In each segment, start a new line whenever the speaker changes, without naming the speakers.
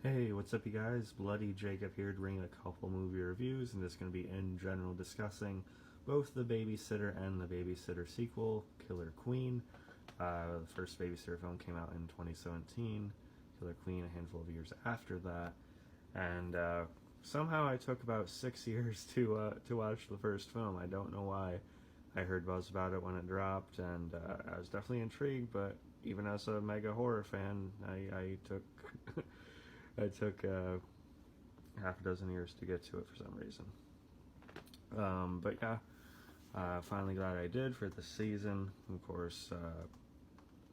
Hey, what's up, you guys? Bloody Jacob here, bringing a couple movie reviews, and just going to be in general discussing both the Babysitter and the Babysitter sequel, Killer Queen. The first Babysitter film came out in 2017, Killer Queen a handful of years after that, and somehow I took about 6 years to watch the first film. I don't know why. I heard buzz about it when it dropped, and I was definitely intrigued. But even as a mega horror fan, I took I took half a dozen years to get to it for some reason. But yeah, finally glad I did for this season. Of course,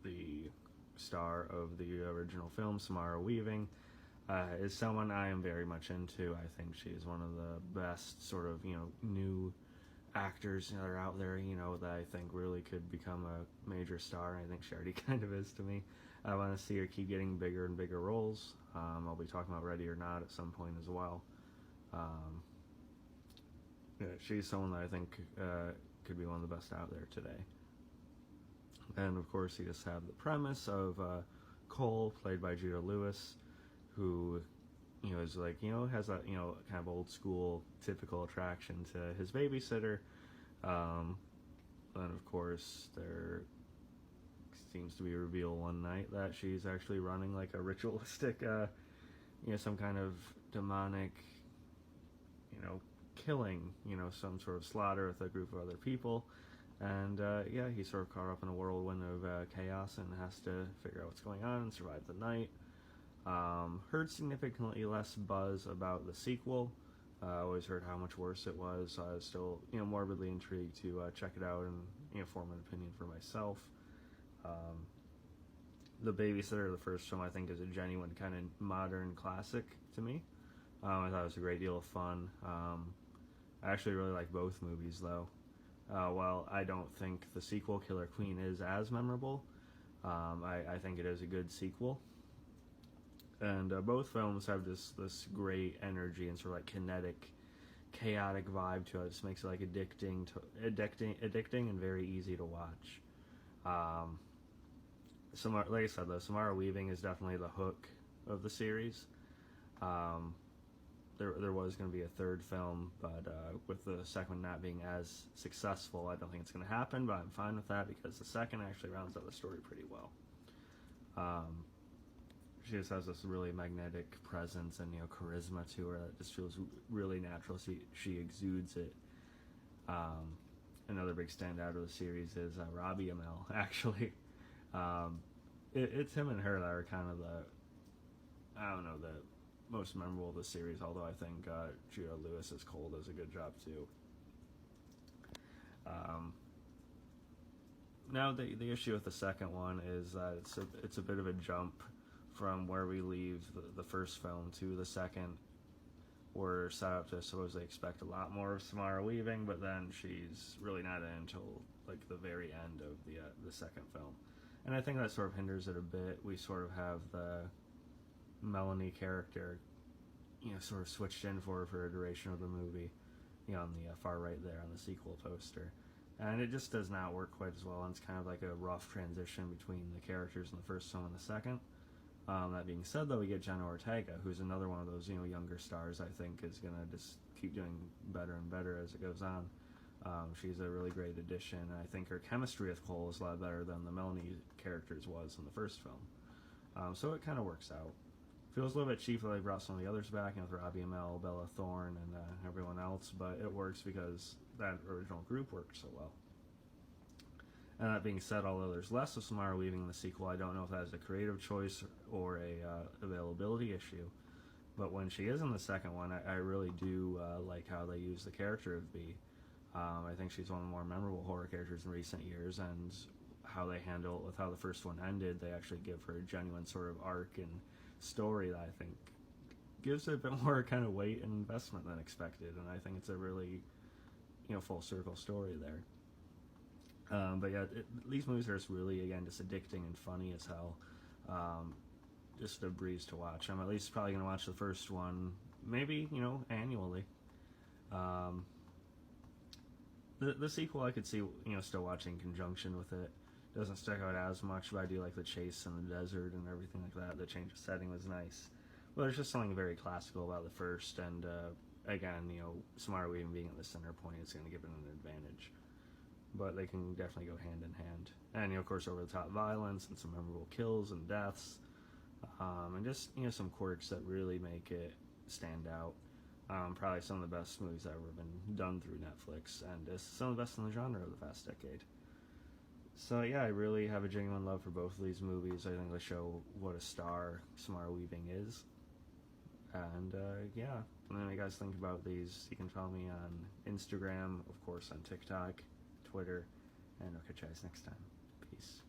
the star of the original film, Samara Weaving, is someone I am very much into. I think she is one of the best sort of, new actors that are out there, that I think really could become a major star. I think she already kind of is to me. I want to see her keep getting bigger and bigger roles. I'll be talking about Ready or Not at some point as well. Yeah, she's someone that I think could be one of the best out there today. And of course, you just have the premise of Cole, played by Judah Lewis, who is like, has that, kind of old school, typical attraction to his babysitter. And of course, there seems to be a reveal one night that she's actually running like a ritualistic, some kind of demonic, killing, some sort of slaughter with a group of other people. And yeah, he's sort of caught up in a whirlwind of chaos and has to figure out what's going on and survive the night. Heard significantly less buzz about the sequel. Always heard how much worse it was, so I was still, morbidly intrigued to check it out and, form an opinion for myself. The Babysitter, the first film, I think is a genuine kind of modern classic to me. I thought it was a great deal of fun. I actually really like both movies, though. While I don't think the sequel, Killer Queen, is as memorable, I think it is a good sequel. And both films have this great energy and sort of like kinetic, chaotic vibe to it. It just makes it like addicting and very easy to watch. Like I said, though, Samara Weaving is definitely the hook of the series. There was going to be a third film, but with the second not being as successful, I don't think it's going to happen. But I'm fine with that because the second actually rounds out the story pretty well. She just has this really magnetic presence and charisma to her that just feels really natural. She exudes it. Another big standout of the series is Robbie Amell. Actually, it's him and her that are kind of the most memorable of the series. Although I think Judah Lewis as Cole does a good job too. Now the issue with the second one is that it's a bit of a jump from where we leave the first film to the second. We're set up to supposedly expect a lot more of Samara Weaving, but then she's really not in until like the very end of the second film, and I think that sort of hinders it a bit. We sort of have the Melanie character, sort of switched in for a duration of the movie, on the far right there on the sequel poster, and it just does not work quite as well. And it's kind of like a rough transition between the characters in the first film and the second. That being said, though, we get Jenna Ortega, who's another one of those younger stars. I think is gonna just keep doing better and better as it goes on. She's a really great addition. I think her chemistry with Cole is a lot better than the Melanie characters was in the first film. So it kind of works out. Feels a little bit cheap that they brought some of the others back, with Robbie Amell, Bella Thorne, and everyone else, but it works because that original group worked so well. And that being said, although there's less of Samara Weaving in the sequel, I don't know if that is a creative choice or a availability issue. But when she is in the second one, I really do like how they use the character of Bee. I think she's one of the more memorable horror characters in recent years, and how they handle it with how the first one ended, they actually give her a genuine sort of arc and story that I think gives it a bit more kind of weight and investment than expected, and I think it's a really, full circle story there. But yeah, these movies are just really, again, just addicting and funny as hell. Just a breeze to watch. I'm at least probably going to watch the first one, maybe, annually. The sequel I could see, still watching in conjunction with it. Doesn't stick out as much, but I do like the chase in the desert and everything like that. The change of setting was nice. Well, there's just something very classical about the first, and again, Samara Weaving being at the center point is going to give it an advantage. But they can definitely go hand in hand. And, of course, over-the-top violence and some memorable kills and deaths. And just, some quirks that really make it stand out. Probably some of the best movies that have ever been done through Netflix, and it's some of the best in the genre of the past decade. So yeah, I really have a genuine love for both of these movies. I think they show what a star Samara Weaving is. And yeah, let me know what you guys think about these. You can follow me on Instagram, of course on TikTok, Twitter, and I'll catch you guys next time. Peace.